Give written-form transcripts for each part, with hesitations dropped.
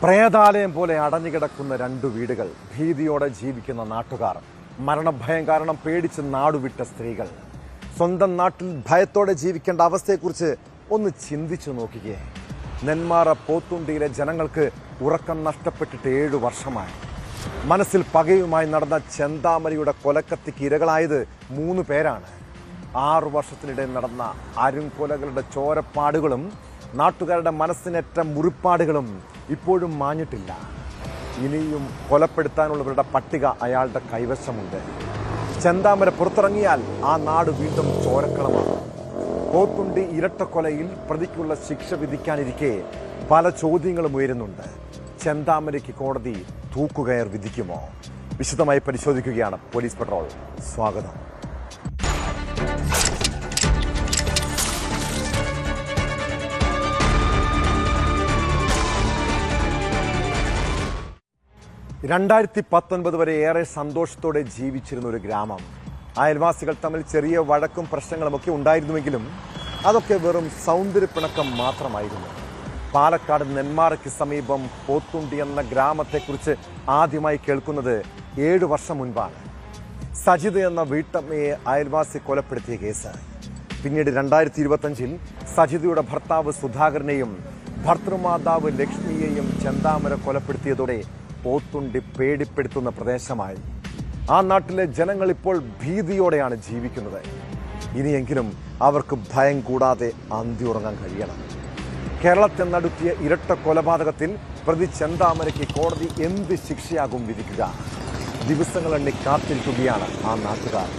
പ്രേതാലയം പോലെ അടഞ്ഞുകിടക്കുന്ന രണ്ടു വീടുകൾ, ഭീതിയോടെ ജീവിക്കുന്ന നാട്ടുകാർ, മരണഭയം കാരണം പേടിച്ച് നാടുവിട്ട സ്ത്രീകൾ. സ്വന്തം നാട്ടിൽ ഭയത്തോടെ ജീവിക്കേണ്ട അവസ്ഥയെക്കുറിച്ച് ഒന്ന് ചിന്തിച്ചു നോക്കിക്കേ. നെന്മാറ പോത്തുണ്ടിയിലെ ജനങ്ങൾക്ക് ഉറക്കം നഷ്ടപ്പെട്ടിട്ട് 7 വർഷമായി. മനസ്സിൽ പകയുമായി നടന്ന ചെന്താമരയുടെ കൊലക്കത്തിക്ക് ഇരകളായത് 3 പേരാണ്. 6 വർഷത്തിനിടെ നടന്ന അരുംകൊലകളുടെ ചോരപ്പാടുകളും നാട്ടുകാരുടെ മനസ്സിനേറ്റ മുറിപ്പാടുകളും ഇപ്പോഴും മാഞ്ഞിട്ടില്ല. ഇനിയും കൊലപ്പെടുത്താനുള്ളവരുടെ പട്ടിക അയാളുടെ കൈവശമുണ്ട്. ചെന്താമര പുറത്തിറങ്ങിയാൽ ആ നാട് വീണ്ടും ചോരക്കളമാണ്. പോത്തുണ്ടി ഇരട്ടക്കൊലയിൽ പ്രതിക്കുള്ള ശിക്ഷ വിധിക്കാനിരിക്കെ പല ചോദ്യങ്ങളും ഉയരുന്നുണ്ട്. ചെന്താമരയ്ക്ക് കോടതി തൂക്കുകയർ വിധിക്കുമോ? വിശദമായി പരിശോധിക്കുകയാണ് പോലീസ് പെട്രോൾ. സ്വാഗതം. (2019) വരെ ഏറെ സന്തോഷത്തോടെ ജീവിച്ചിരുന്ന ഒരു ഗ്രാമം. അയൽവാസികൾ തമ്മിൽ ചെറിയ വഴക്കും പ്രശ്നങ്ങളുമൊക്കെ ഉണ്ടായിരുന്നുവെങ്കിലും അതൊക്കെ വെറും സൗന്ദര്യപ്പിണക്കം മാത്രമായിരുന്നു. പാലക്കാട് നെന്മാറയ്ക്ക് സമീപം പോത്തുണ്ടി എന്ന ഗ്രാമത്തെക്കുറിച്ച് ആദ്യമായി കേൾക്കുന്നത് 7 വർഷം മുൻപാണ്. സജിത എന്ന വീട്ടമ്മയെ അയൽവാസി കൊലപ്പെടുത്തിയ കേസ്. പിന്നീട് 2025-ൽ സജിതയുടെ ഭർത്താവ് സുധാകരനെയും ഭർത്തൃമാതാവ് ലക്ഷ്മിയെയും ചെന്താമര കൊലപ്പെടുത്തിയതോടെ പോത്തുണ്ടി പേടിപ്പെടുത്തുന്ന പ്രദേശമായി. ആ നാട്ടിലെ ജനങ്ങൾ ഇപ്പോൾ ഭീതിയോടെയാണ് ജീവിക്കുന്നത്. ഇനിയെങ്കിലും അവർക്ക് ഭയം കൂടാതെ അന്തിയുറങ്ങാൻ കഴിയണം. കേരളത്തെ നടുക്കിയ ഇരട്ട കൊലപാതകത്തിൽ പ്രതി ചെന്താമരയ്ക്ക് കോടതി എന്ത് ശിക്ഷയാകും വിധിക്കുക? ദിവസങ്ങളെണ്ണി കാത്തിരിക്കുകയാണ് ആ നാട്ടുകാർ.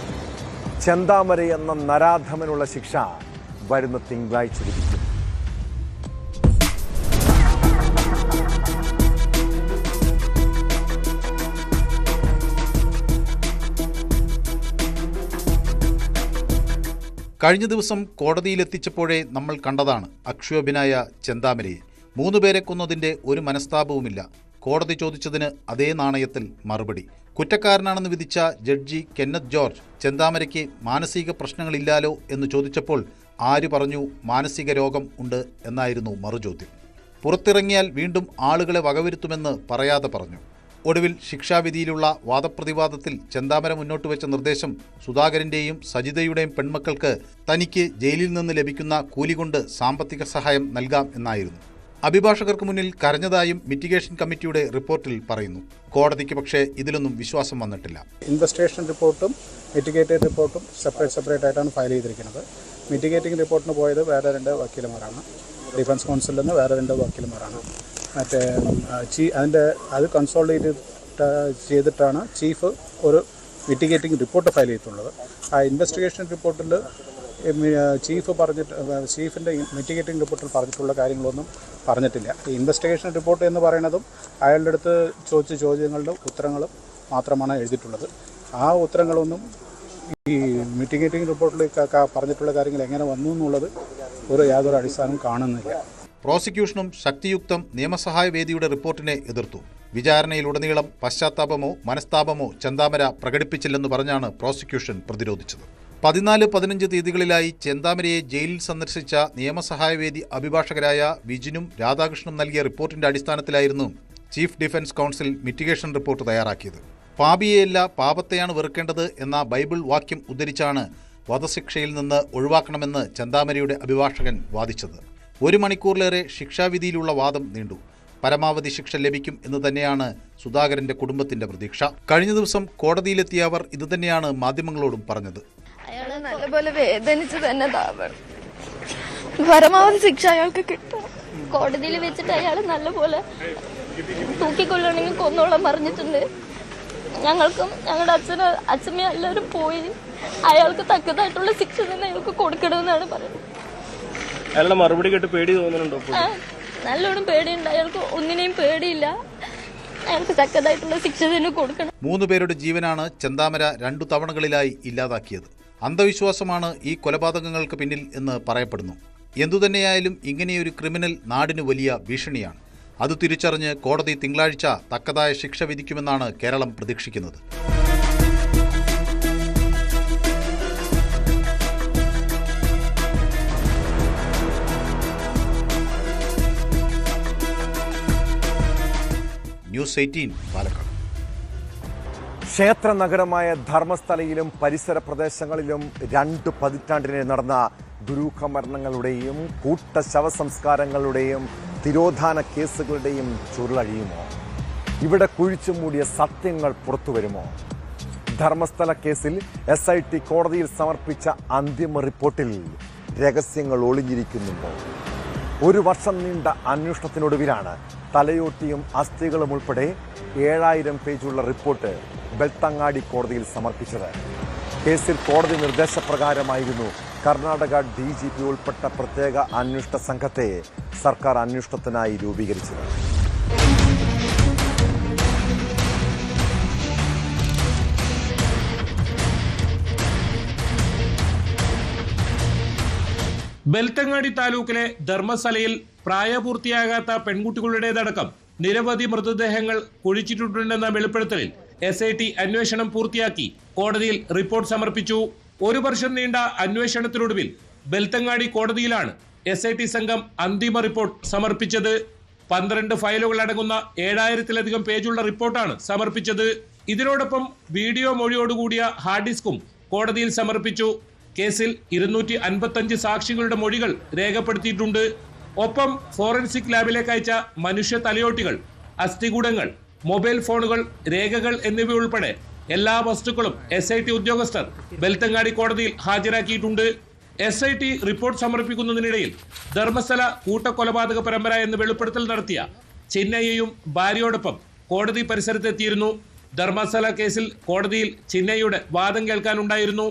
ചെന്താമര എന്ന നരാധമനുള്ള ശിക്ഷ വരുന്ന തിങ്കളാഴ്ച വിധിക്കും. കഴിഞ്ഞ ദിവസം കോടതിയിലെത്തിച്ചപ്പോഴേ നമ്മൾ കണ്ടതാണ് അക്ഷോഭ്യനായ ചെന്താമരയെ. 3 പേരെ കൊന്നതിൻ്റെ ഒരു മനസ്താപവുമില്ല. കോടതി ചോദിച്ചതിന് അതേ നാണയത്തിൽ മറുപടി. കുറ്റക്കാരനാണെന്ന് വിധിച്ച ജഡ്ജി കെന്നത്ത് ജോർജ് ചെന്താമരയ്ക്ക് മാനസിക പ്രശ്നങ്ങളില്ലാലോ എന്ന് ചോദിച്ചപ്പോൾ ആര് പറഞ്ഞു മാനസിക രോഗം ഉണ്ട് എന്നായിരുന്നു മറുചോദ്യം. പുറത്തിറങ്ങിയാൽ വീണ്ടും ആളുകളെ വകവരുത്തുമെന്ന് പറയാതെ പറഞ്ഞു. ഒടുവിൽ ശിക്ഷാവിധിയിലുള്ള വാദപ്രതിവാദത്തിൽ ചെന്താമര മുന്നോട്ട് വെച്ച നിർദ്ദേശം സുധാകരൻ്റെയും സജിതയുടെയും പെൺമക്കൾക്ക് തനിക്ക് ജയിലിൽ നിന്ന് ലഭിക്കുന്ന കൂലി കൊണ്ട് സാമ്പത്തിക സഹായം നൽകാം എന്നായിരുന്നു. അഭിഭാഷകർക്ക് മുന്നിൽ കരഞ്ഞതായും മിറ്റിഗേഷൻ കമ്മിറ്റിയുടെ റിപ്പോർട്ടിൽ പറയുന്നു. കോടതിക്ക് പക്ഷേ ഇതിലൊന്നും വിശ്വാസം വന്നിട്ടില്ല. ഇൻവെസ്റ്റിഗേഷൻ റിപ്പോർട്ടും മിറ്റിഗേറ്റഡ് റിപ്പോർട്ടും സെപ്പറേറ്റ് ആയിട്ടാണ് ഫയൽ ചെയ്തിരിക്കുന്നത്. മിറ്റിഗേറ്റിംഗ് റിപ്പോർട്ടിന് പോയത് വേറെ 2 വക്കീലന്മാരാണ്. ഡിഫൻസ് കൗൺസിലിൽ നിന്ന് വേറെ 2 വക്കീലന്മാരാണ്. മറ്റേ അത് കൺസോളിഡേറ്റ് ചെയ്തിട്ടാണ് ചീഫ് ഒരു മിറ്റിഗേറ്റിംഗ് റിപ്പോർട്ട് ഫയൽ ചെയ്തിട്ടുള്ളത്. ആ ഇൻവെസ്റ്റിഗേഷൻ റിപ്പോർട്ടിൽ ചീഫിൻ്റെ മിറ്റിഗേറ്റിംഗ് റിപ്പോർട്ടിൽ പറഞ്ഞിട്ടുള്ള കാര്യങ്ങളൊന്നും പറഞ്ഞിട്ടില്ല. ഈ ഇൻവെസ്റ്റിഗേഷൻ റിപ്പോർട്ട് എന്ന് പറയുന്നതും അയാളുടെ അടുത്ത് ചോദിച്ച ചോദ്യങ്ങളുടെ ഉത്തരങ്ങളും മാത്രമാണ് എഴുതിയിട്ടുള്ളത്. ആ ഉത്തരങ്ങളൊന്നും ഈ മിറ്റിഗേറ്റിംഗ് റിപ്പോർട്ടിൽ പറഞ്ഞിട്ടുള്ള കാര്യങ്ങൾ എങ്ങനെ വന്നു എന്നുള്ളത് യാതൊരു അടിസ്ഥാനവും കാണുന്നില്ല. പ്രോസിക്യൂഷനും ശക്തിയുക്തം നിയമസഹായ വേദിയുടെ റിപ്പോർട്ടിനെ എതിർത്തു. വിചാരണയിലുടനീളം പശ്ചാത്താപമോ മനസ്താപമോ ചെന്താമര പ്രകടിപ്പിച്ചില്ലെന്ന് പറഞ്ഞാണ് പ്രോസിക്യൂഷൻ പ്രതിരോധിച്ചത്. 14-15 തീയതികളിലായി ചെന്താമരയെ ജയിലിൽ സന്ദർശിച്ച നിയമസഹായവേദി അഭിഭാഷകരായ വിജിനും രാധാകൃഷ്ണനും നൽകിയ റിപ്പോർട്ടിന്റെ അടിസ്ഥാനത്തിലായിരുന്നു chief defence council mitigation report തയ്യാറാക്കിയത്. പാപിയെയല്ല പാപത്തെയാണ് വെറുക്കേണ്ടത് എന്ന ബൈബിൾ വാക്യം ഉദ്ധരിച്ചാണ് വധശിക്ഷയിൽ നിന്ന് ഒഴിവാക്കണമെന്ന് ചെന്താമരയുടെ അഭിഭാഷകൻ വാദിച്ചത്. 1 മണിക്കൂറിലേറെ ശിക്ഷാവിധിയിലുള്ള വാദം നീണ്ടു. പരമാവധി ശിക്ഷ ലഭിക്കും എന്ന് തന്നെയാണ് സുധാകരന്റെ കുടുംബത്തിന്റെ പ്രതീക്ഷ. കഴിഞ്ഞ ദിവസം കോടതിയിലെത്തിയ അവർ ഇതുതന്നെയാണ് മാധ്യമങ്ങളോടും പറഞ്ഞത്. അയാളെ നല്ലപോലെ വേദനിച്ച് തന്നെ പരമാവധി ശിക്ഷ അയാൾക്ക് കിട്ടും. കോടതിയിൽ വെച്ചിട്ട് അയാൾ നല്ലപോലെ തൂക്കിക്കൊള്ളണമെങ്കിൽ കൊന്നോളം പറഞ്ഞിട്ടുണ്ട്. ഞങ്ങൾക്കും ഞങ്ങളുടെ അച്ഛനും എല്ലാവരും പോയി അയാൾക്ക് തക്കതായിട്ടുള്ള ശിക്ഷ തന്നെ അയാൾക്ക് കൊടുക്കണമെന്നാണ് പറയുന്നത്. അയാളുടെ മറുപടി കേട്ട് പേടി തോന്നുന്നുണ്ടോ? നല്ലോണം പേടിയുണ്ട്. അയാൾക്ക് ഒന്നിനെയും പേടിയില്ല. അയാൾക്ക് തക്കതായിട്ടുള്ള ശിക്ഷ തന്നെ കൊടുക്കണം. 3 പേരുടെ ജീവനാണ് ചെന്താമര 2 തവണകളിലായി ഇല്ലാതാക്കിയത്. അന്ധവിശ്വാസമാണ് ഈ കൊലപാതകങ്ങൾക്ക് പിന്നിൽ എന്ന് പറയപ്പെടുന്നു. എന്തുതന്നെയായാലും ഇങ്ങനെയൊരു ക്രിമിനൽ നാടിന് വലിയ ഭീഷണിയാണ്. അത് തിരിച്ചറിഞ്ഞ് കോടതി തിങ്കളാഴ്ച തക്കതായ ശിക്ഷ വിധിക്കുമെന്നാണ് കേരളം പ്രതീക്ഷിക്കുന്നത്. ന്യൂസ് 18 പാലക്കാട്. ക്ഷേത്ര നഗരമായ ധർമ്മസ്ഥലയിലും പരിസര പ്രദേശങ്ങളിലും 2 പതിറ്റാണ്ടിനെ നടന്ന ദുരൂഹമരണങ്ങളുടെയും കൂട്ട ശവസംസ്കാരങ്ങളുടെയും തിരോധാന കേസുകളുടെയും ചുരുളഴിയുമോ? ഇവിടെ കുഴിച്ചുമൂടിയ സത്യങ്ങൾ പുറത്തുവരുമോ? ധർമ്മസ്ഥല കേസിൽ SIT കോടതിയിൽ സമർപ്പിച്ച അന്തിമ റിപ്പോർട്ടിൽ രഹസ്യങ്ങൾ ഒളിഞ്ഞിരിക്കുന്നുണ്ടോ? 1 വർഷം നീണ്ട അന്വേഷണത്തിനൊടുവിലാണ് തലയോട്ടിയും അസ്ഥികളും ഉൾപ്പെടെ 7000 പേജുള്ള റിപ്പോർട്ട് ബെൽത്തങ്ങാടി കോടതിയിൽ സമർപ്പിച്ചത്. കേസിൽ കോടതി നിർദ്ദേശപ്രകാരമായിരുന്നു കർണാടക DGP ഉൾപ്പെട്ട പ്രത്യേക അന്വേഷണ സംഘത്തെ സർക്കാർ അന്വേഷണത്തിനായി രൂപീകരിച്ചത്. ബെൽത്തങ്ങാടി താലൂക്കിലെ ധർമ്മസ്ഥലയിൽ പ്രായപൂർത്തിയാകാത്ത പെൺകുട്ടികളുടേതടക്കം നിരവധി മൃതദേഹങ്ങൾ കുഴിച്ചിട്ടുണ്ടെന്ന വെളിപ്പെടുത്തലിൽ SIT അന്വേഷണം പൂർത്തിയാക്കി കോടതിയിൽ റിപ്പോർട്ട് സമർപ്പിച്ചു. 1 വർഷം നീണ്ട അന്വേഷണത്തിനൊടുവിൽ ബെൽത്തങ്ങാടി കോടതിയിലാണ് SIT സംഘം അന്തിമ റിപ്പോർട്ട് സമർപ്പിച്ചത്. 12 ഫയലുകൾ അടങ്ങുന്ന 7000-ലധികം പേജുള്ള റിപ്പോർട്ടാണ് സമർപ്പിച്ചത്. ഇതിനോടൊപ്പം വീഡിയോ മൊഴിയോടുകൂടിയ ഹാർഡ് ഡിസ്കും കോടതിയിൽ സമർപ്പിച്ചു. കേസിൽ 255 സാക്ഷികളുടെ മൊഴികൾ രേഖപ്പെടുത്തിയിട്ടുണ്ട്. ഒപ്പം ഫോറൻസിക് ലാബിലേക്ക് അയച്ച മനുഷ്യ തലയോട്ടികൾ, അസ്ഥികൂടങ്ങൾ, മൊബൈൽ ഫോണുകൾ, രേഖകൾ എന്നിവയുൾപ്പെടെ എല്ലാ വസ്തുക്കളും SIT ഉദ്യോഗസ്ഥർ ബെൽത്തങ്ങാടി കോടതിയിൽ ഹാജരാക്കിയിട്ടുണ്ട്. SIT റിപ്പോർട്ട് സമർപ്പിക്കുന്നതിനിടയിൽ ധർമ്മസ്ഥല കൂട്ടക്കൊലപാതക പരമ്പര എന്ന് വെളിപ്പെടുത്തൽ നടത്തിയ ചിന്നയ്യയും ഭാര്യയോടൊപ്പം കോടതി പരിസരത്തെത്തിയിരുന്നു. ധർമ്മസ്ഥല കേസിൽ കോടതിയിൽ ചിന്നയ്യയുടെ വാദം കേൾക്കാനുണ്ടായിരുന്നു.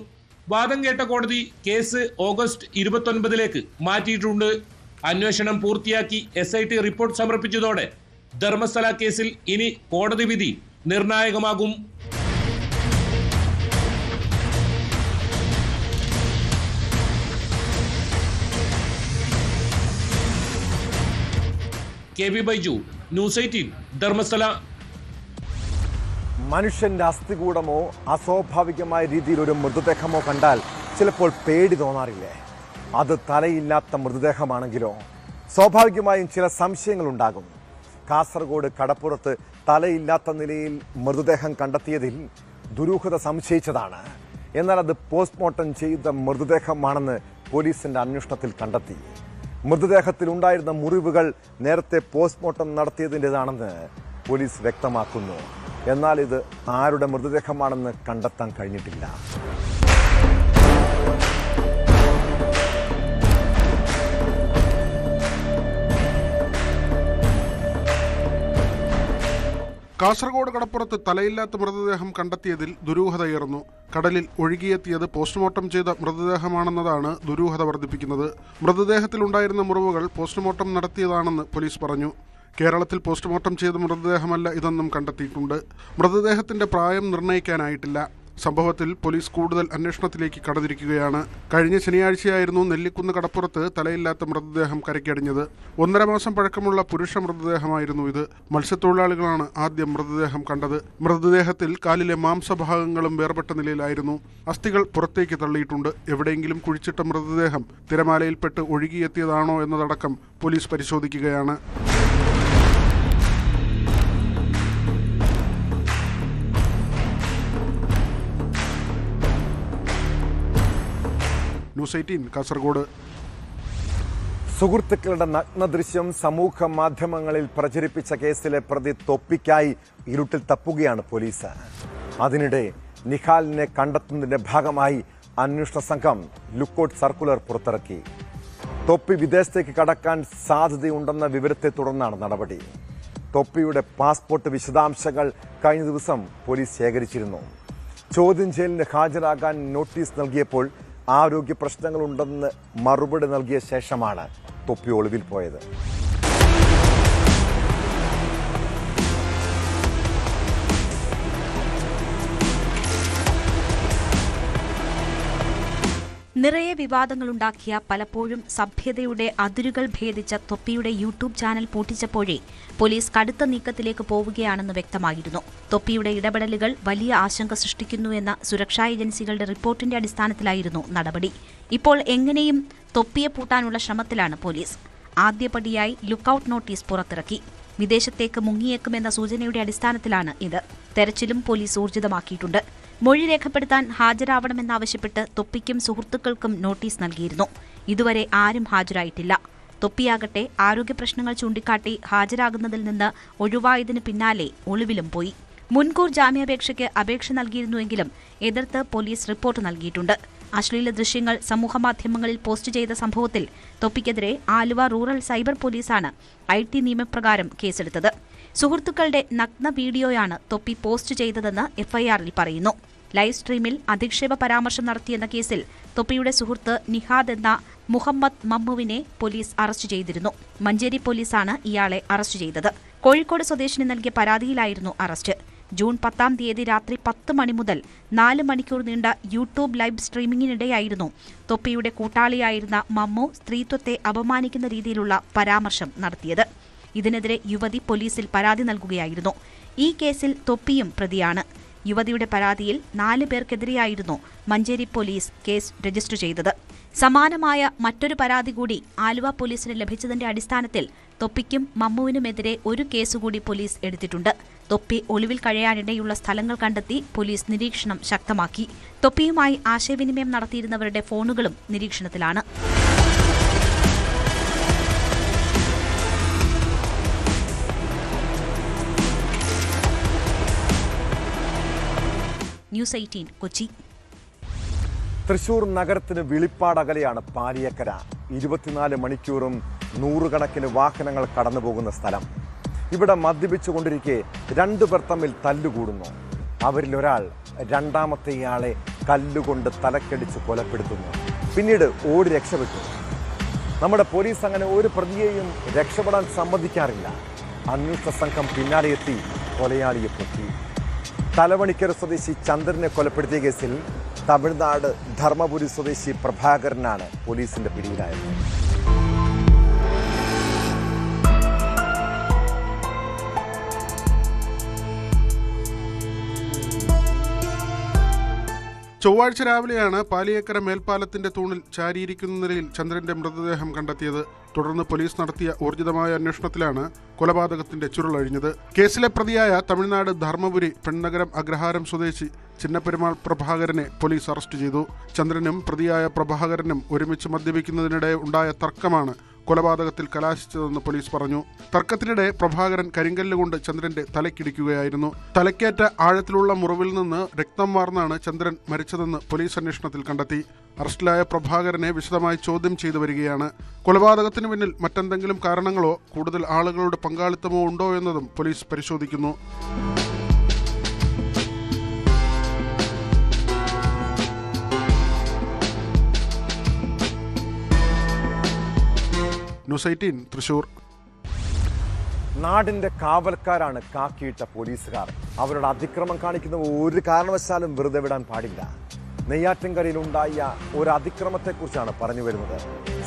വാദം കേട്ട കോടതി കേസ് ഓഗസ്റ്റ് 29-ലേക്ക് മാറ്റിയിട്ടുണ്ട്. അന്വേഷണം പൂർത്തിയാക്കി SIT റിപ്പോർട്ട് സമർപ്പിച്ചതോടെ ധർമ്മസ്ഥല കേസിൽ ഇനി കോടതി വിധി നിർണായകമാകും. KB Baiju, news 18 Dharmasthala. മനുഷ്യന്റെ അസ്ഥികൂടമോ അസ്വാഭാവികമായ രീതിയിൽ ഒരു മൃതദേഹമോ കണ്ടാൽ ചിലപ്പോൾ പേടി തോന്നാറില്ലേ? അത് തലയില്ലാത്ത മൃതദേഹമാണെങ്കിലോ സ്വാഭാവികമായും ചില സംശയങ്ങളുണ്ടാകും. കാസർഗോഡ് കടപ്പുറത്ത് തലയില്ലാത്ത നിലയിൽ മൃതദേഹം കണ്ടെത്തിയതിൽ ദുരൂഹത സംശയിച്ചതാണ്. എന്നാൽ അത് പോസ്റ്റ്മോർട്ടം ചെയ്ത മൃതദേഹമാണെന്ന് പോലീസിന്റെ അന്വേഷണത്തിൽ കണ്ടെത്തി. മൃതദേഹത്തിൽ ഉണ്ടായിരുന്ന മുറിവുകൾ നേരത്തെ പോസ്റ്റ്മോർട്ടം നടത്തിയതിൻ്റെതാണെന്ന് പോലീസ് വ്യക്തമാക്കുന്നു. എന്നാൽ ഇത് ആരുടെ മൃതദേഹമാണെന്ന് കണ്ടെത്താൻ കഴിഞ്ഞിട്ടില്ല. കാസർഗോഡ് കടപ്പുറത്ത് തലയില്ലാത്ത മൃതദേഹം കണ്ടെത്തിയതിൽ ദുരൂഹതയേറുന്നു. കടലിൽ ഒഴുകിയെത്തിയത് പോസ്റ്റ്മോർട്ടം ചെയ്ത മൃതദേഹമാണെന്നതാണ് ദുരൂഹത വർദ്ധിപ്പിക്കുന്നത്. മൃതദേഹത്തിലുണ്ടായിരുന്ന മുറിവുകൾ പോസ്റ്റ്മോർട്ടം നടത്തിയതാണെന്ന് പോലീസ് പറഞ്ഞു. കേരളത്തിൽ പോസ്റ്റ്മോർട്ടം ചെയ്ത മൃതദേഹമല്ല ഇതെന്നും കണ്ടെത്തിയിട്ടുണ്ട്. മൃതദേഹത്തിന്റെ പ്രായം നിർണ്ണയിക്കാനായിട്ടില്ല. സംഭവത്തിൽ പോലീസ് കൂടുതൽ അന്വേഷണത്തിലേക്ക് കടന്നിരിക്കുകയാണ്. കഴിഞ്ഞ ശനിയാഴ്ചയായിരുന്നു നെല്ലിക്കുന്ന് കടപ്പുറത്ത് തലയില്ലാത്ത മൃതദേഹം കരയ്ക്കടിഞ്ഞത്. 1.5 മാസം പഴക്കമുള്ള പുരുഷ മൃതദേഹമായിരുന്നു ഇത്. മത്സ്യത്തൊഴിലാളികളാണ് ആദ്യം മൃതദേഹം കണ്ടത്. മൃതദേഹത്തിൽ കാലിലെ മാംസഭാഗങ്ങളും വേർപെട്ട നിലയിലായിരുന്നു. അസ്ഥികൾ പുറത്തേക്ക് തള്ളിയിട്ടുണ്ട്. എവിടെയെങ്കിലും കുഴിച്ചിട്ട മൃതദേഹം തിരമാലയിൽപ്പെട്ട് ഒഴുകിയെത്തിയതാണോ എന്നതടക്കം പോലീസ് പരിശോധിക്കുകയാണ്. ന്യൂസ് 18 കാസർഗോഡ്. സുഹൃത്തുക്കളുടെ നഗ്നദൃശ്യം സമൂഹ മാധ്യമങ്ങളിൽ പ്രചരിപ്പിച്ച കേസിലെ പ്രതി തൊപ്പിക്കായി ഇരുട്ടിൽ തപ്പുകയാണ് പോലീസ്. അതിനിടെ നിഹാലിനെ കണ്ടെത്തുന്നതിന്റെ ഭാഗമായി അന്വേഷണ സംഘം ലുക്കൌട്ട് സർക്കുലർ പുറത്തിറക്കി. തൊപ്പി വിദേശത്തേക്ക് കടക്കാൻ സാധ്യതയുണ്ടെന്ന വിവരത്തെ തുടർന്നാണ് നടപടി. തൊപ്പിയുടെ പാസ്പോർട്ട് വിശദാംശങ്ങൾ കഴിഞ്ഞ ദിവസം പോലീസ് ശേഖരിച്ചിരുന്നു. ചോദ്യം ചെയ്യലിന് ഹാജരാകാൻ നോട്ടീസ് നൽകിയപ്പോൾ ആരോഗ്യ പ്രശ്നങ്ങളുണ്ടെന്ന് മറുപടി നൽകിയ ശേഷമാണ് തൊപ്പി ഒളിവിൽ പോയത്. നിറയെ വിവാദങ്ങളുണ്ടാക്കിയ, പലപ്പോഴും സഭ്യതയുടെ അതിരുകൾ ഭേദിച്ച തൊപ്പിയുടെ യൂട്യൂബ് ചാനൽ പൂട്ടിച്ചപ്പോഴേ പോലീസ് കടുത്ത നീക്കത്തിലേക്ക് പോവുകയാണെന്ന് വ്യക്തമായിരുന്നു. തൊപ്പിയുടെ ഇടപെടലുകൾ വലിയ ആശങ്ക സൃഷ്ടിക്കുന്നുവെന്ന സുരക്ഷാ ഏജൻസികളുടെ റിപ്പോർട്ടിന്റെ അടിസ്ഥാനത്തിലായിരുന്നു നടപടി. ഇപ്പോൾ എങ്ങനെയും തൊപ്പിയെ പൂട്ടാനുള്ള ശ്രമത്തിലാണ് പോലീസ്. ആദ്യപടിയായി ലുക്കൌട്ട് നോട്ടീസ് പുറത്തിറക്കി. വിദേശത്തേക്ക് മുങ്ങിയേക്കുമെന്ന സൂചനയുടെ അടിസ്ഥാനത്തിലാണ് ഇത്. തെരച്ചിലും പോലീസ് ഊർജിതമാക്കിയിട്ടുണ്ട്. മൊഴി രേഖപ്പെടുത്താൻ ഹാജരാവണമെന്നാവശ്യപ്പെട്ട് തൊപ്പിക്കും സുഹൃത്തുക്കൾക്കും നോട്ടീസ് നൽകിയിരുന്നു. ഇതുവരെ ആരും ഹാജരായിട്ടില്ല. തൊപ്പിയാകട്ടെ ആരോഗ്യപ്രശ്നങ്ങൾ ചൂണ്ടിക്കാട്ടി ഹാജരാകുന്നതിൽ നിന്ന് ഒഴിവായതിന് പിന്നാലെ ഒളിവിലും പോയി. മുൻകൂർ ജാമ്യാപേക്ഷയ്ക്ക് അപേക്ഷ നൽകിയിരുന്നുവെങ്കിലും എതിർത്ത് പോലീസ് റിപ്പോർട്ട് നൽകിയിട്ടുണ്ട്. അശ്ലീല ദൃശ്യങ്ങൾ സമൂഹമാധ്യമങ്ങളിൽ പോസ്റ്റ് ചെയ്ത സംഭവത്തിൽ തൊപ്പിക്കെതിരെ ആലുവ റൂറൽ സൈബർ പോലീസാണ് IT നിയമപ്രകാരം കേസെടുത്തത്. സുഹൃത്തുക്കളുടെ നഗ്ന വീഡിയോയാണ് തൊപ്പി പോസ്റ്റ് ചെയ്തതെന്ന് FIRൽ പറയുന്നു. ലൈവ് സ്ട്രീമിൽ അധിക്ഷേപ പരാമർശം നടത്തിയെന്ന കേസിൽ തൊപ്പിയുടെ സുഹൃത്ത് നിഹാദ് എന്ന മുഹമ്മദ് മമ്മുവിനെ പോലീസ് അറസ്റ്റ് ചെയ്തിരുന്നു. മഞ്ചേരി പോലീസാണ് ഇയാളെ അറസ്റ്റ് ചെയ്തത്. കോഴിക്കോട് സ്വദേശിനി നൽകിയ പരാതിയിലായിരുന്നു അറസ്റ്റ്. ജൂൺ 10-ാം തീയതി രാത്രി 10 മണി മുതൽ 4 മണിക്കൂർ നീണ്ട യൂട്യൂബ് ലൈവ് സ്ട്രീമിംഗിനിടെയായിരുന്നു തൊപ്പിയുടെ കൂട്ടാളിയായിരുന്ന മമ്മു സ്ത്രീത്വത്തെ അപമാനിക്കുന്ന രീതിയിലുള്ള പരാമർശം നടത്തിയത്. ഇതിനെതിരെ യുവതി പോലീസിൽ പരാതി നൽകുകയായിരുന്നു. ഈ കേസിൽ തൊപ്പിയും പ്രതിയാണ്. യുവതിയുടെ പരാതിയിൽ 4 പേർക്കെതിരെയായിരുന്നു മഞ്ചേരി പോലീസ് കേസ് രജിസ്റ്റർ ചെയ്തത്. സമാനമായ മറ്റൊരു പരാതി കൂടി ആലുവ പോലീസിന് ലഭിച്ചതിന്റെ അടിസ്ഥാനത്തിൽ തൊപ്പിക്കും മമ്മുവിനുമെതിരെ ഒരു കേസുകൂടി പോലീസ് എടുത്തിട്ടുണ്ട്. തൊപ്പി ഒളിവിൽ കഴിയാനിടയുള്ള സ്ഥലങ്ങൾ കണ്ടെത്തി പോലീസ് നിരീക്ഷണം ശക്തമാക്കി. തൊപ്പിയുമായി ആശയവിനിമയം നടത്തിയിരുന്നവരുടെ ഫോണുകളും നിരീക്ഷണത്തിലാണ്. ന്യൂസ് 18 കൊച്ചി. തൃശൂർ നഗരത്തിന് വിളിപ്പാടകലെയാണ് പാലിയക്കര. 24 മണിക്കൂറും നൂറുകണക്കിന് വാഹനങ്ങൾ കടന്നുപോകുന്ന സ്ഥലം. ഇവിടെ മദ്യപിച്ചുകൊണ്ടിരിക്കെ 2 പേർ തമ്മിൽ തല്ലുകൂടുന്നു. അവരിലൊരാൾ രണ്ടാമത്തെയാളെ കല്ലുകൊണ്ട് തലക്കടിച്ച് കൊലപ്പെടുത്തുന്നു. പിന്നീട് ഓടി രക്ഷപ്പെട്ടു. നമ്മുടെ പോലീസ് അങ്ങനെ ഒരു പ്രതിയെയും രക്ഷപ്പെടാൻ സമ്മതിക്കാറില്ല. അന്വേഷണ സംഘം പിന്നാലെ എത്തി കൊലയാളിയെ പൊക്കി. തലവണിക്കര സ്വദേശി ചന്ദ്രനെ കൊലപ്പെടുത്തിയ കേസിൽ തമിഴ്നാട് ധർമ്മപുരി സ്വദേശി പ്രഭാകരനാണ് പോലീസിന്റെ പിടിയിലായത്. ചൊവ്വാഴ്ച രാവിലെയാണ് പാലിയേക്കര മേൽപ്പാലത്തിന്റെ തൂണിൽ ചാരിയിരിക്കുന്ന നിലയിൽ ചന്ദ്രന്റെ മൃതദേഹം കണ്ടെത്തിയത്. തുടർന്ന് പോലീസ് നടത്തിയ ഊർജിതമായ അന്വേഷണത്തിലാണ് കൊലപാതകത്തിന്റെ ചുരുളഴിഞ്ഞത്. കേസിലെ പ്രതിയായ തമിഴ്നാട് ധർമ്മപുരി പെണ്ണകരം അഗ്രഹാരം സ്വദേശി ചിന്നപ്പെരുമാൾ പ്രഭാകരനെ പോലീസ് അറസ്റ്റ് ചെയ്തു. ചന്ദ്രനും പ്രതിയായ പ്രഭാകരനും ഒരുമിച്ച് മദ്യപിക്കുന്നതിനിടെ ഉണ്ടായ തർക്കമാണ് കൊലപാതകത്തിൽ കലാശിച്ചതെന്ന് പോലീസ് പറഞ്ഞു. തർക്കത്തിനിടെ പ്രഭാകരൻ കരിങ്കല്ലുകൊണ്ട് ചന്ദ്രന്റെ തലക്കിടിക്കുകയായിരുന്നു. തലക്കേറ്റ ആഴത്തിലുള്ള മുറിവിൽ നിന്ന് രക്തം വാർന്നാണ് ചന്ദ്രൻ മരിച്ചതെന്ന് പോലീസ് അന്വേഷണത്തിൽ കണ്ടെത്തി. അറസ്റ്റിലായ പ്രഭാകരനെ വിശദമായി ചോദ്യം ചെയ്തു വരികയാണ്. കൊലപാതകത്തിന് പിന്നിൽ മറ്റെന്തെങ്കിലും കാരണങ്ങളോ കൂടുതൽ ആളുകളുടെ പങ്കാളിത്തമോ ഉണ്ടോ എന്നതും പോലീസ് പരിശോധിക്കുന്നു. ന്യൂസ് 18 തൃശൂർ. നാടിന്റെ കാവൽക്കാരാണ് കാക്കിയിട്ട പോലീസുകാർ. അവരുടെ അതിക്രമം കാണിക്കുന്ന ഒരു കാരണവശാലും വെറുതെ വിടാൻ പാടില്ല. നെയ്യാറ്റിൻകരയിലുണ്ടായ ഒരു അതിക്രമത്തെക്കുറിച്ചാണ് പറഞ്ഞു വരുന്നത്.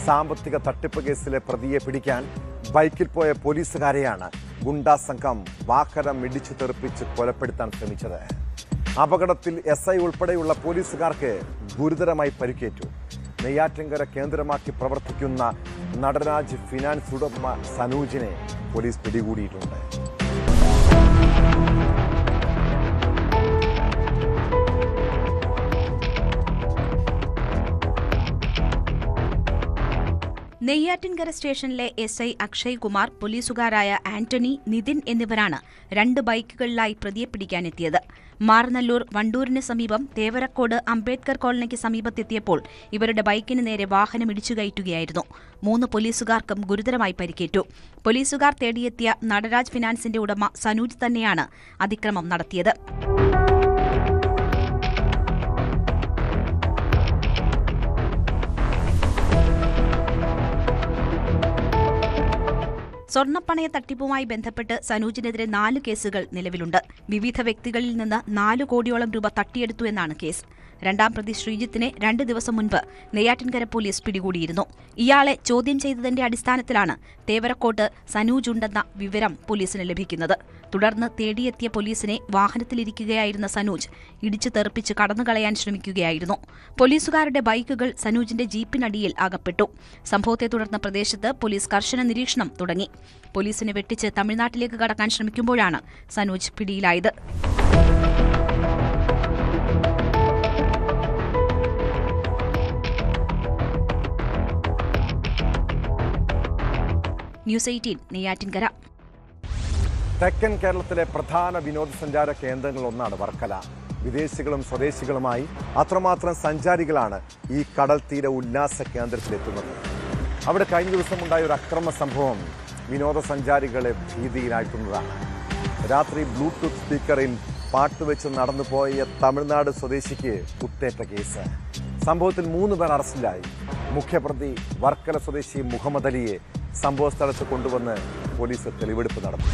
സാമ്പത്തിക തട്ടിപ്പ് കേസിലെ പ്രതിയെ പിടിക്കാൻ ബൈക്കിൽ പോയ പോലീസുകാരെയാണ് ഗുണ്ടാ സംഘം വാഹനം ഇടിച്ചു തെറിപ്പിച്ച് കൊലപ്പെടുത്താൻ ശ്രമിച്ചത്. അപകടത്തിൽ SI ഉൾപ്പെടെയുള്ള പോലീസുകാർക്ക് ഗുരുതരമായി പരിക്കേറ്റു. നെയ്യാറ്റിൻകര കേന്ദ്രമാക്കി പ്രവർത്തിക്കുന്ന നടരാജ് ഫിനാൻസ് ഉടമ സനൂജിനെ പോലീസ് പിടികൂടിയിട്ടുണ്ട്. നെയ്യാറ്റിൻകര സ്റ്റേഷനിലെ SI അക്ഷയ് കുമാർ, പോലീസുകാരായ ആന്റണി, നിതിൻ എന്നിവരാണ് 2 ബൈക്കുകളിലായി പ്രതിയെ പിടിക്കാനെത്തിയത്. മാറനല്ലൂർ വണ്ടൂരിന് സമീപം തേവരക്കോട് അംബേദ്കർ കോളനിക്ക് സമീപത്തെത്തിയപ്പോൾ ഇവരുടെ ബൈക്കിന് നേരെ വാഹനം ഇടിച്ചുകയറ്റുകയായിരുന്നു. 3 പോലീസുകാർക്കും ഗുരുതരമായി പരിക്കേറ്റു. പോലീസുകാർ തേടിയെത്തിയ നടരാജ് ഫിനാൻസിന്റെ ഉടമ സനൂജ് തന്നെയാണ് അതിക്രമം നടത്തിയത്. സ്വർണ്ണപ്പണയ തട്ടിപ്പുമായി ബന്ധപ്പെട്ട് സനൂജിനെതിരെ 4 കേസുകൾ നിലവിലുണ്ട്. വിവിധ വ്യക്തികളിൽ നിന്ന് 4 കോടിയോളം രൂപ തട്ടിയെടുത്തു എന്നാണ് കേസ്. 2ാം പ്രതി ശ്രീജിത്തിനെ 2 ദിവസം മുൻപ് നെയ്യാറ്റിൻകര പോലീസ് പിടികൂടിയിരുന്നു. ഇയാളെ ചോദ്യം ചെയ്തതിന്റെ അടിസ്ഥാനത്തിലാണ് തേവരക്കോട്ട് സനൂജ് ഉണ്ടെന്ന വിവരം പോലീസിന് ലഭിക്കുന്നത്. തുടർന്ന് തേടിയെത്തിയ പോലീസിനെ വാഹനത്തിലിരിക്കുകയായിരുന്ന സനൂജ് ഇടിച്ചു തെറിപ്പിച്ച് കടന്നുകളയാൻ ശ്രമിക്കുകയായിരുന്നു. പോലീസുകാരുടെ ബൈക്കുകൾ സനൂജിന്റെ ജീപ്പിനടിയിൽ അകപ്പെട്ടു. സംഭവത്തെ തുടർന്ന് പ്രദേശത്ത് പോലീസ് കർശന നിരീക്ഷണം തുടങ്ങി. പോലീസിനെ വെട്ടിച്ച് തമിഴ്നാട്ടിലേക്ക് കടക്കാൻ ശ്രമിക്കുമ്പോഴാണ് സനൂജ് പിടിയിലായത്. ന്യൂസ് 18 നെയ്യാറ്റിൻകര. തെക്കൻ കേരളത്തിലെ പ്രധാന വിനോദസഞ്ചാര കേന്ദ്രങ്ങളിലൊന്നാണ് വർക്കല. വിദേശികളും സ്വദേശികളുമായി അത്രമാത്രം സഞ്ചാരികളാണ് ഈ കടൽ തീര ഉല്ലാസ കേന്ദ്രത്തിലെത്തുന്നത്. അവിടെ കഴിഞ്ഞ ദിവസമുണ്ടായ ഒരു അക്രമ സംഭവം വിനോദസഞ്ചാരികളെ ഭീതിയിലാഴ്ത്തുന്നതാണ്. രാത്രി ബ്ലൂടൂത്ത് സ്പീക്കറിൽ പാട്ടുവെച്ച് നടന്നുപോയ തമിഴ്നാട് സ്വദേശിക്ക് കുത്തേറ്റ കേസ്. സംഭവത്തിൽ 3 പേർ അറസ്റ്റിലായി. മുഖ്യപ്രതി വർക്കല സ്വദേശി മുഹമ്മദ് അലിയെ സംഭവ സ്ഥലത്ത് കൊണ്ടുവന്ന് പോലീസ് തെളിവെടുപ്പ് നടത്തി.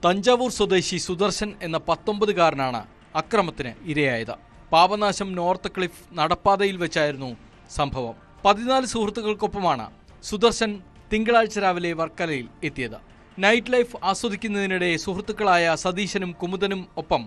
തഞ്ചാവൂർ സ്വദേശി സുദർശൻ എന്ന 19-കാരനാണ് അക്രമത്തിന് ഇരയായത്. പാപനാശം നോർത്ത് ക്ലിഫ് നടപ്പാതയിൽ വെച്ചായിരുന്നു സംഭവം. 14 സുഹൃത്തുക്കൾക്കൊപ്പമാണ് സുദർശൻ തിങ്കളാഴ്ച രാവിലെ വർക്കലയിൽ എത്തിയത്. നൈറ്റ് ലൈഫ് ആസ്വദിക്കുന്നതിനിടെ സുഹൃത്തുക്കളായ സതീശനും കുമുദനും ഒപ്പം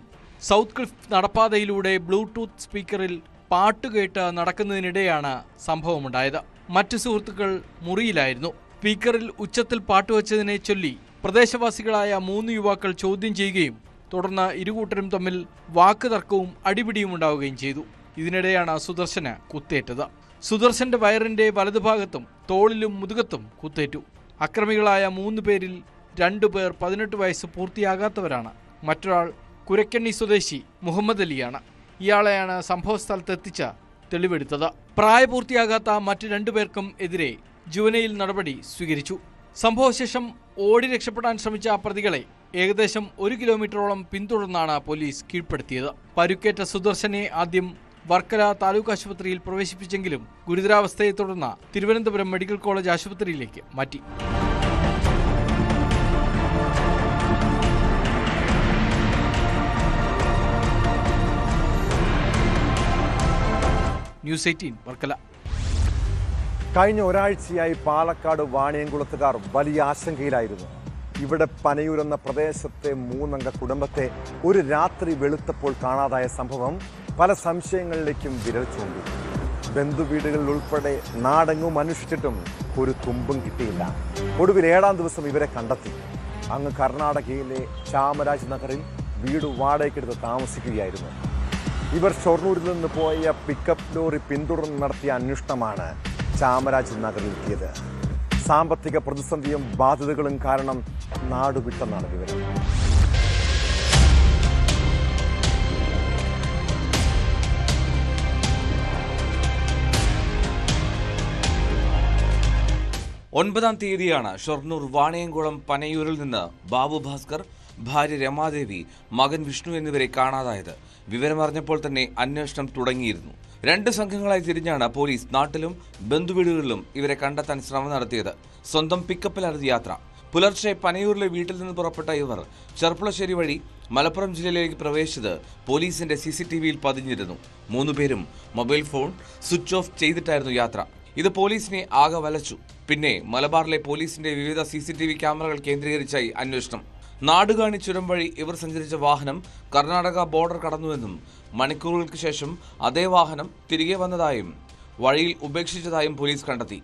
സൗത്ത് ക്ലിഫ് നടപ്പാതയിലൂടെ ബ്ലൂടൂത്ത് സ്പീക്കറിൽ പാട്ടുകേട്ട് നടക്കുന്നതിനിടെയാണ് സംഭവമുണ്ടായത്. മറ്റു സുഹൃത്തുക്കൾ മുറിയിലായിരുന്നു. സ്പീക്കറിൽ ഉച്ചത്തിൽ പാട്ടുവച്ചതിനെ ചൊല്ലി പ്രദേശവാസികളായ 3 യുവാക്കൾ ചോദ്യം ചെയ്യുകയും തുടർന്ന് ഇരുകൂട്ടരും തമ്മിൽ വാക്കുതർക്കവും അടിപിടിയും ഉണ്ടാവുകയും ചെയ്തു. ഇതിനിടെയാണ് സുദർശന് കുത്തേറ്റത്. സുദർശന്റെ വയറിന്റെ വലതുഭാഗത്തും തോളിലും മുതുകത്തും കുത്തേറ്റു. അക്രമികളായ 3 പേരിൽ 2 പേർ 18 വയസ്സ് പൂർത്തിയാകാത്തവരാണ്. മറ്റൊരാൾ കുരക്കണ്ണി സ്വദേശി മുഹമ്മദ് അലിയാണ്. ഇയാളെയാണ് സംഭവസ്ഥലത്തെത്തിച്ച തെളിവെടുത്തത്. പ്രായപൂർത്തിയാകാത്ത മറ്റ് 2 പേർക്കും എതിരെ ജുവനൈൽ നടപടി സ്വീകരിച്ചു. സംഭവശേഷം ഓടി രക്ഷപ്പെടാൻ ശ്രമിച്ച പ്രതികളെ ഏകദേശം 1 കിലോമീറ്ററോളം പിന്തുടർന്നാണ് പോലീസ് കീഴ്പ്പെടുത്തിയത്. പരുക്കേറ്റ സുദർശനെ ആദ്യം വർക്കല താലൂക്ക് ആശുപത്രിയിൽ പ്രവേശിപ്പിച്ചെങ്കിലും ഗുരുതരാവസ്ഥയെ തുടർന്ന് തിരുവനന്തപുരം മെഡിക്കൽ കോളേജ് ആശുപത്രിയിലേക്ക് മാറ്റി. ന്യൂസ് 18 വർക്കല. കഴിഞ്ഞ ഒരാഴ്ചയായി പാലക്കാട് വാണിയംകുളത്തുകാർ വലിയ ആശങ്കയിലായിരുന്നു. ഇവിടെ പനയൂരെന്ന പ്രദേശത്തെ 3 അംഗ കുടുംബത്തെ ഒരു രാത്രി വെളുത്തപ്പോൾ കാണാതായ സംഭവം പല സംശയങ്ങളിലേക്കും വിരൽ ചൂണ്ടി. ബന്ധുവീടുകളിൽ ഉൾപ്പെടെ നാടെങ്ങും അന്വേഷിച്ചിട്ടും ഒരു തുമ്പും കിട്ടിയില്ല. ഒടുവിൽ 7-ാം ദിവസം ഇവരെ കണ്ടെത്തി. അങ്ങ് കർണാടകയിലെ ചാമരാജ് നഗറിൽ വീട് വാടകയ്ക്കെടുത്ത് താമസിക്കുകയായിരുന്നു. ഇവർ ഷൊർണൂരിൽ നിന്ന് പോയ പിക്കപ്പ് ലോറി പിന്തുടർന്ന് നടത്തിയ അന്വേഷണമാണ് ചാമരാജ് നഗറിലെത്തിയത്. സാമ്പത്തിക പ്രതിസന്ധിയും ബാധ്യതകളും കാരണം നാടുവിട്ടെന്നാണ് വിവരം. ഒൻപതാം തീയതിയാണ് ഷൊർണൂർ വാണിയംകുളം പനയൂരിൽ നിന്ന് ബാബു ഭാസ്കർ, ഭാര്യ രമാദേവി, മകൻ വിഷ്ണു എന്നിവരെ കാണാതായത്. വിവരമറിഞ്ഞപ്പോൾ തന്നെ അന്വേഷണം തുടങ്ങിയിരുന്നു. 2 സംഘങ്ങളായി തിരിഞ്ഞാണ് പോലീസ് നാട്ടിലും ബന്ധുവീടുകളിലും ഇവരെ കണ്ടെത്താൻ ശ്രമം നടത്തിയത്. സ്വന്തം പിക്കപ്പിലായിരുന്നു യാത്ര. പുലർച്ചെ പനയൂരിലെ വീട്ടിൽ നിന്ന് പുറപ്പെട്ട ഇവർ ചെർപ്പുളശ്ശേരി വഴി മലപ്പുറം ജില്ലയിലേക്ക് പ്രവേശിച്ചത് പോലീസിന്റെ CCTVയിൽ പതിഞ്ഞിരുന്നു. 3 പേരും മൊബൈൽ ഫോൺ സ്വിച്ച് ഓഫ് ചെയ്തിട്ടായിരുന്നു യാത്ര. ഇത് പോലീസിനെ ആകെ വലച്ചു. പിന്നെ മലബാറിലെ പോലീസിന്റെ വിവിധ CCTV ക്യാമറകൾ കേന്ദ്രീകരിച്ചായി അന്വേഷണം. നാടുകാണി ചുരം വഴി ഇവർ സഞ്ചരിച്ച വാഹനം കർണാടക ബോർഡർ കടന്നുവെന്നും മണിക്കൂറുകൾക്ക് ശേഷം അതേ വാഹനം തിരികെ വന്നതായും വഴിയിൽ ഉപേക്ഷിച്ചതായും പോലീസ് കണ്ടെത്തി.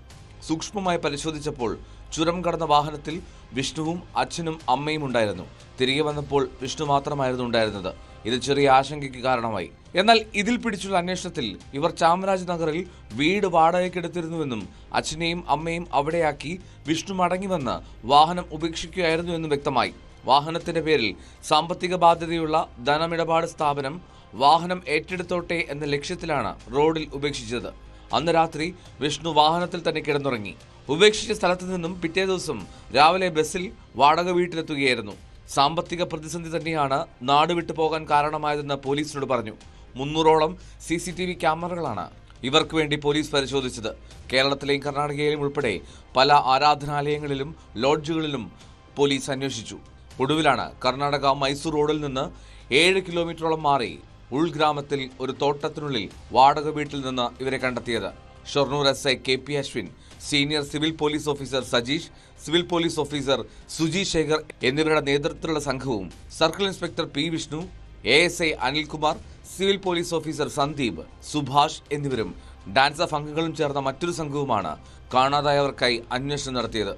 സൂക്ഷ്മമായി പരിശോധിച്ചപ്പോൾ ചുരം കടന്ന വാഹനത്തിൽ വിഷ്ണുവും അച്ഛനും അമ്മയും ഉണ്ടായിരുന്നു. തിരികെ വന്നപ്പോൾ വിഷ്ണു മാത്രമായിരുന്നു ഉണ്ടായിരുന്നത്. ഇത് ചെറിയ ആശങ്കയ്ക്ക് കാരണമായി. എന്നാൽ ഇതിൽ പിടിച്ചുള്ള അന്വേഷണത്തിൽ ഇവർ ചാമരാജ് നഗറിൽ വീട് വാടകയ്ക്കെടുത്തിരുന്നുവെന്നും അച്ഛനെയും അമ്മയും അവിടെയാക്കി വിഷ്ണു മടങ്ങിവന്ന് വാഹനം ഉപേക്ഷിക്കുകയായിരുന്നുവെന്നും വ്യക്തമായി. വാഹനത്തിന്റെ പേരിൽ സാമ്പത്തിക ബാധ്യതയുള്ള ധനമിടപാട് സ്ഥാപനം വാഹനം ഏറ്റെടുത്തോട്ടെ എന്ന ലക്ഷ്യത്തിലാണ് റോഡിൽ ഉപേക്ഷിച്ചത്. അന്ന് രാത്രി വിഷ്ണു വാഹനത്തിൽ തന്നെ കിടന്നുറങ്ങി. ഉപേക്ഷിച്ച സ്ഥലത്തു നിന്നും പിറ്റേ ദിവസം രാവിലെ ബസ്സിൽ വാടക വീട്ടിലെത്തുകയായിരുന്നു. സാമ്പത്തിക പ്രതിസന്ധി തന്നെയാണ് നാട് വിട്ടു പോകാൻ കാരണമായതെന്ന് പോലീസിനോട് പറഞ്ഞു. 300ഓളം CCTV ക്യാമറകളാണ് ഇവർക്ക് വേണ്ടി പോലീസ് പരിശോധിച്ചത്. കേരളത്തിലെയും കർണാടകയിലും ഉൾപ്പെടെ പല ആരാധനാലയങ്ങളിലും ലോഡ്ജുകളിലും പോലീസ് അന്വേഷിച്ചു. ഒടുവിലാണ് കർണാടക മൈസൂർ റോഡിൽ നിന്ന് 7 കിലോമീറ്ററോളം മാറി ഉൾഗ്രാമത്തിൽ ഒരു തോട്ടത്തിനുള്ളിൽ വാടക വീട്ടിൽ നിന്ന് ഇവരെ കണ്ടെത്തിയത്. Shoranur SI KP Ashwin, senior civil police officer Sajeesh, civil police officer Suji Shekhar എന്നിവരുടെ നേതൃത്വത്തിലുള്ള സംഘവും circle inspector P Vishnu, ASI Anilkumar, civil police officer Sandeep, Subhash എന്നിവരും ഡാൻസ് ഓഫ് അംഗങ്ങളും ചേർന്ന മറ്റൊരു സംഘവുമാണ് കാണാതായവർക്കായി അന്വേഷണം നടത്തിയത്.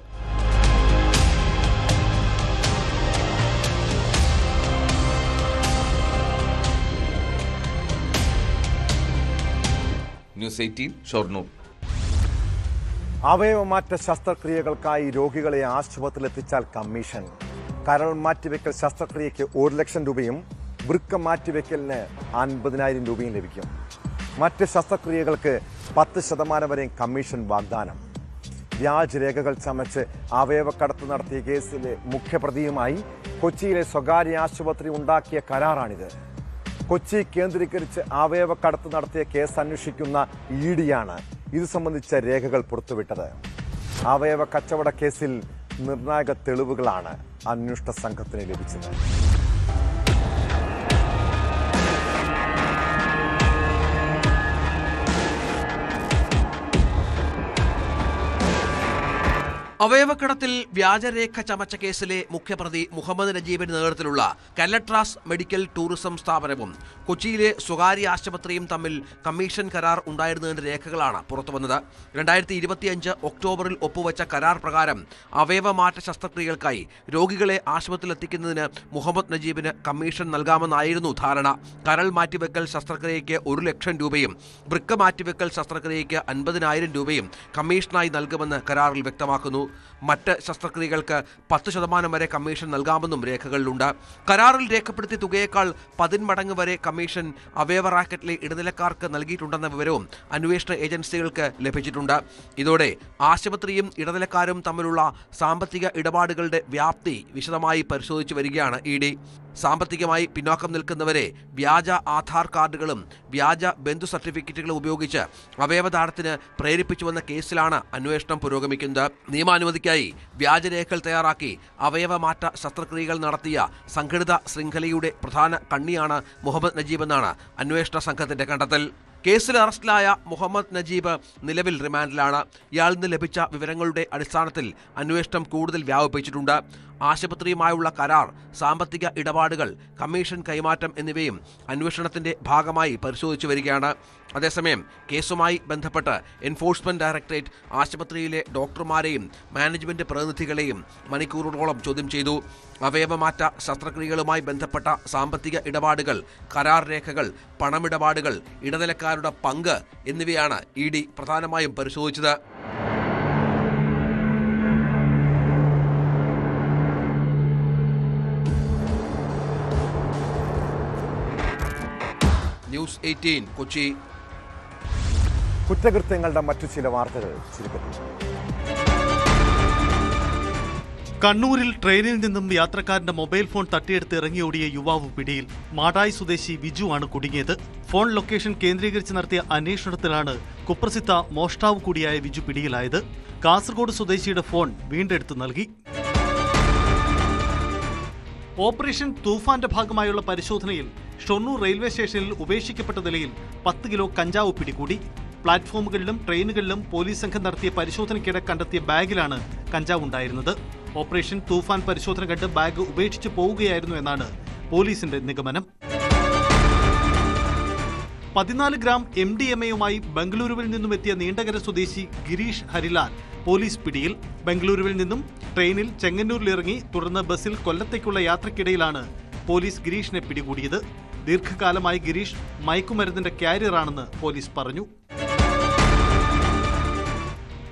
ന്യൂസ് 18 ഷൊർണൂർ. അവയവമാറ്റ ശസ്ത്രക്രിയകൾക്കായി രോഗികളെ ആശുപത്രിയിൽ എത്തിച്ചാൽ കമ്മീഷൻ. കരൾ മാറ്റിവെക്കൽ ശസ്ത്രക്രിയയ്ക്ക് 1 ലക്ഷം രൂപയും വൃക്ക മാറ്റിവെക്കലിന് 50,000 രൂപയും ലഭിക്കും. മറ്റ് ശസ്ത്രക്രിയകൾക്ക് 10% വരെയും കമ്മീഷൻ വാഗ്ദാനം. വ്യാജരേഖകൾ ചമച്ച് അവയവക്കടത്ത് നടത്തിയ കേസിലെ മുഖ്യപ്രതിയുമായി കൊച്ചിയിലെ സ്വകാര്യ ആശുപത്രി ഉണ്ടാക്കിയ കരാറാണിത്. കൊച്ചി കേന്ദ്രീകരിച്ച് അവയവക്കടത്ത് നടത്തിയ കേസ് അന്വേഷിക്കുന്ന EDയാണ് ഇത് സംബന്ധിച്ച രേഖകൾ പുറത്തുവിട്ടത്. അവയവ കച്ചവട കേസിൽ നിർണായക തെളിവുകളാണ് അന്വേഷണ സംഘത്തിന് ലഭിച്ചത്. അവയവക്കടത്തിൽ വ്യാജരേഖ ചമച്ച കേസിലെ മുഖ്യപ്രതി മുഹമ്മദ് നജീബിന്റെ നേതൃത്വത്തിലുള്ള കല്ലട്രാസ് മെഡിക്കൽ ടൂറിസം സ്ഥാപനവും കൊച്ചിയിലെ സ്വകാര്യ ആശുപത്രിയും തമ്മിൽ കമ്മീഷൻ കരാർ ഉണ്ടായിരുന്നതിന്റെ രേഖകളാണ് പുറത്തുവന്നത്. 2025 ഒക്ടോബറിൽ ഒപ്പുവെച്ച കരാർ പ്രകാരം അവയവമാറ്റ ശസ്ത്രക്രിയകൾക്കായി രോഗികളെ ആശുപത്രിയിൽ എത്തിക്കുന്നതിന് മുഹമ്മദ് നജീബിന് കമ്മീഷൻ നൽകാമെന്നായിരുന്നു ധാരണ. കരൾ മാറ്റിവെക്കൽ ശസ്ത്രക്രിയയ്ക്ക് 1 ലക്ഷം രൂപയും വൃക്ക മാറ്റിവെക്കൽ ശസ്ത്രക്രിയയ്ക്ക് 50,000 രൂപയും കമ്മീഷനായി നൽകുമെന്ന് കരാറിൽ വ്യക്തമാക്കുന്നു. മറ്റ് ശസ്ത്രക്രിയകൾക്ക് 10% വരെ കമ്മീഷൻ നൽകാമെന്നും രേഖകളിലുണ്ട്. കരാറിൽ രേഖപ്പെടുത്തിയ തുകയേക്കാൾ 10 മടങ്ങ് വരെ കമ്മീഷൻ അവയവ റാക്കറ്റിലെ ഇടനിലക്കാർക്ക് നൽകിയിട്ടുണ്ടെന്ന വിവരവും അന്വേഷണ ഏജൻസികൾക്ക് ലഭിച്ചിട്ടുണ്ട്. ഇതോടെ ആശുപത്രിയും ഇടനിലക്കാരും തമ്മിലുള്ള സാമ്പത്തിക ഇടപാടുകളുടെ വ്യാപ്തി വിശദമായി പരിശോധിച്ചു വരികയാണ് ED. സാമ്പത്തികമായി പിന്നോക്കം നിൽക്കുന്നവരെ വ്യാജ ആധാർ കാർഡുകളും വ്യാജ ബന്ധു സർട്ടിഫിക്കറ്റുകളും ഉപയോഗിച്ച് അവയവദാനത്തിന് പ്രേരിപ്പിച്ചുവെന്ന കേസിലാണ് അന്വേഷണം പുരോഗമിക്കുന്നത്. നിയമാനുമതിക്കായി വ്യാജരേഖകൾ തയ്യാറാക്കി അവയവമാറ്റ ശസ്ത്രക്രിയകൾ നടത്തിയ സംഘടിത ശൃംഖലയുടെ പ്രധാന കണ്ണിയാണ് മുഹമ്മദ് നജീബ് എന്നാണ് അന്വേഷണ സംഘത്തിന്റെ കണ്ടെത്തൽ. കേസിൽ അറസ്റ്റിലായ മുഹമ്മദ് നജീബ് നിലവിൽ റിമാൻഡിലാണ്. ഇയാളിൽ നിന്ന് ലഭിച്ച വിവരങ്ങളുടെ അടിസ്ഥാനത്തിൽ അന്വേഷണം കൂടുതൽ വ്യാപിപ്പിച്ചിട്ടുണ്ട്. ആശുപത്രിയുമായുള്ള കരാർ, സാമ്പത്തിക ഇടപാടുകൾ, കമ്മീഷൻ കൈമാറ്റം എന്നിവയും അന്വേഷണത്തിന്റെ ഭാഗമായി പരിശോധിച്ചു വരികയാണ്. അതേസമയം കേസുമായി ബന്ധപ്പെട്ട് എൻഫോഴ്സ്മെന്റ് ഡയറക്ടറേറ്റ് ആശുപത്രിയിലെ ഡോക്ടർമാരെയും മാനേജ്മെന്റ് പ്രതിനിധികളെയും മണിക്കൂറുകളോളം ചോദ്യം ചെയ്തു. അവയവമാറ്റ ശസ്ത്രക്രിയകളുമായി ബന്ധപ്പെട്ട സാമ്പത്തിക ഇടപാടുകൾ, കരാർ രേഖകൾ, പണമിടപാടുകൾ, ഇടനിലക്കാരുടെ പങ്ക് എന്നിവയാണ് ED പ്രധാനമായും പരിശോധിച്ചത്. ന്യൂസ് 18 കൊച്ചി. കുറ്റകൃത്യങ്ങളുടെ മറ്റു ചില വാർത്തകൾ ചുരുക്കത്തിൽ. കണ്ണൂരിൽ ട്രെയിനിൽ നിന്നും യാത്രക്കാരന്റെ മൊബൈൽ ഫോൺ തട്ടിയെടുത്ത് ഇറങ്ങിയോടിയ യുവാവ് പിടിയിൽ. മാടായി സ്വദേശി വിജു ആണ് കുടുങ്ങിയത്. ഫോൺ ലൊക്കേഷൻ കേന്ദ്രീകരിച്ച് നടത്തിയ അന്വേഷണത്തിലാണ് കുപ്രസിദ്ധ മോഷ്ടാവ് കൂടിയായ വിജു പിടിയിലായത്. കാസർഗോഡ് സ്വദേശിയുടെ ഫോൺ വീണ്ടെടുത്ത് നൽകി. ഓപ്പറേഷൻ തൂഫാന്റെ ഭാഗമായുള്ള പരിശോധനയിൽ ഷൊർണൂർ റെയിൽവേ സ്റ്റേഷനിൽ ഉപേക്ഷിക്കപ്പെട്ട നിലയിൽ 10 കിലോ കഞ്ചാവ് പിടികൂടി. പ്ലാറ്റ്ഫോമുകളിലും ട്രെയിനുകളിലും പോലീസ് സംഘം നടത്തിയ പരിശോധനയ്ക്കിടെ കണ്ടെത്തിയ ബാഗിലാണ് കഞ്ചാവ് ഉണ്ടായിരുന്നത്. ഓപ്പറേഷൻ തൂഫാൻ പരിശോധന കണ്ട് ബാഗ് ഉപേക്ഷിച്ച് പോവുകയായിരുന്നു എന്നാണ് പോലീസിന്റെ നിഗമനം. 14 ഗ്രാം MDMA-യുമായി ബംഗളൂരുവിൽ നിന്നും എത്തിയ നീണ്ടകര സ്വദേശി ഗിരീഷ് ഹരിലാൽ പോലീസ് പിടിയിൽ. ബംഗളൂരുവിൽ നിന്നും ട്രെയിനിൽ ചെങ്ങന്നൂരിലിറങ്ങി തുടർന്ന് ബസ്സിൽ കൊല്ലത്തേക്കുള്ള യാത്രക്കിടയിലാണ് പോലീസ് ഗിരീഷിനെ പിടികൂടിയത്. ദീർഘകാലമായി ഗിരീഷ് മയക്കുമരുന്നിന്റെ കാരിയറാണെന്ന് പോലീസ് പറഞ്ഞു.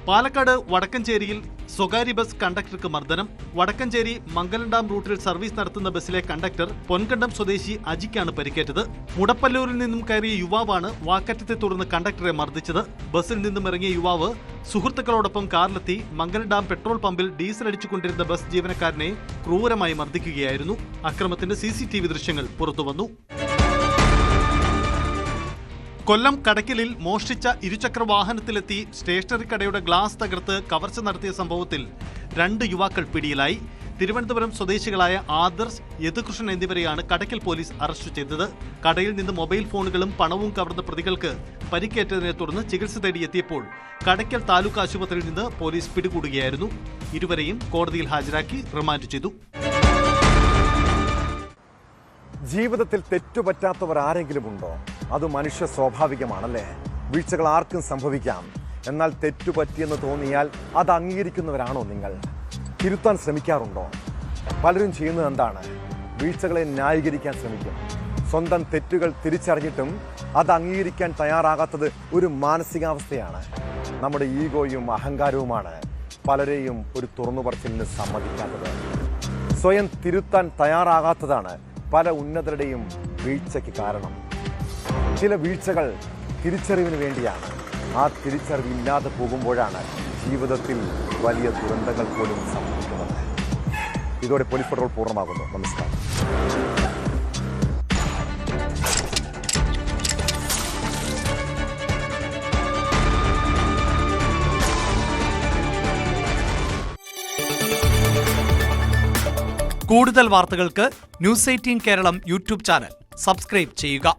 പാലക്കാട് വടക്കഞ്ചേരിയിൽ സ്വകാര്യ ബസ് കണ്ടക്ടർക്ക് മർദ്ദനം. വടക്കഞ്ചേരി മംഗലം റൂട്ടിൽ സർവീസ് നടത്തുന്ന ബസ്സിലെ കണ്ടക്ടർ പൊൻകണ്ടം സ്വദേശി അജിക്കാണ് പരിക്കേറ്റത്. മുടപ്പല്ലൂരിൽ നിന്നും കയറിയ യുവാവാണ് വാക്കറ്റത്തെ തുടർന്ന് കണ്ടക്ടറെ മർദ്ദിച്ചത്. ബസ്സിൽ നിന്നും ഇറങ്ങിയ യുവാവ് സുഹൃത്തുക്കളോടൊപ്പം കാറിലെത്തി മംഗലം പെട്രോൾ പമ്പിൽ ഡീസൽ അടിച്ചുകൊണ്ടിരുന്ന ബസ് ജീവനക്കാരനെ ക്രൂരമായി മർദ്ദിക്കുകയായിരുന്നു. അക്രമത്തിന്റെ CCTV ദൃശ്യങ്ങൾ പുറത്തുവന്നു. കൊല്ലം കടയ്ക്കലിൽ മോഷ്ടിച്ച ഇരുചക്ര വാഹനത്തിലെത്തി സ്റ്റേഷനറി കടയുടെ ഗ്ലാസ് തകർത്ത് കവർച്ച നടത്തിയ സംഭവത്തിൽ 2 യുവാക്കൾ പിടിയിലായി. തിരുവനന്തപുരം സ്വദേശികളായ ആദർശ്, യദുകൃഷ്ണൻ എന്നിവരെയാണ് കടയ്ക്കൽ പോലീസ് അറസ്റ്റ് ചെയ്തത്. കടയിൽ നിന്ന് മൊബൈൽ ഫോണുകളും പണവും കവർന്ന പ്രതികൾക്ക് പരിക്കേറ്റതിനെ തുടർന്ന് ചികിത്സ തേടി എത്തിയപ്പോൾ കടയ്ക്കൽ താലൂക്ക് ആശുപത്രിയിൽ നിന്ന് പോലീസ് പിടികൂടുകയായിരുന്നു. ഇരുവരെയും കോടതിയിൽ ഹാജരാക്കി റിമാൻഡ് ചെയ്തു. ജീവിതത്തിൽ തെറ്റുപറ്റാത്തവർ ആരെങ്കിലും ഉണ്ടോ? അത് മനുഷ്യ സ്വാഭാവികമാണല്ലേ. വീഴ്ചകൾ ആർക്കും സംഭവിക്കാം. എന്നാൽ തെറ്റുപറ്റിയെന്ന് തോന്നിയാൽ അത് അംഗീകരിക്കുന്നവരാണോ നിങ്ങൾ? തിരുത്താൻ ശ്രമിക്കാറുണ്ടോ? പലരും ചെയ്യുന്നത് എന്താണ്? വീഴ്ചകളെ ന്യായീകരിക്കാൻ ശ്രമിക്കും. സ്വന്തം തെറ്റുകൾ തിരിച്ചറിഞ്ഞിട്ടും അത് അംഗീകരിക്കാൻ തയ്യാറാകാത്തത് ഒരു മാനസികാവസ്ഥയാണ്. നമ്മുടെ ഈഗോയും അഹങ്കാരവുമാണ് പലരെയും ഒരു തുറന്നുപറച്ചിലിന് സമ്മതിക്കാത്തത്. സ്വയം തിരുത്താൻ തയ്യാറാകാത്തതാണ് പല ഉന്നതരുടെയും വീഴ്ചയ്ക്ക് കാരണം. ചില വീഴ്ചകൾ തിരിച്ചറിവിന് വേണ്ടിയാണ്. ആ തിരിച്ചറിവ് ഇല്ലാതെ പോകുമ്പോഴാണ് ജീവിതത്തിൽ വലിയ ദുരന്തങ്ങൾ പോലും സംഭവിക്കുന്നത്. ഇതോടെ പോലീസ് പട്രോൾ പൂർണ്ണമാകുന്നു. നമസ്കാരം. കൂടുതൽ വാർത്തകൾക്ക് news 18 Keralam YouTube channel subscribe ചെയ്യുക.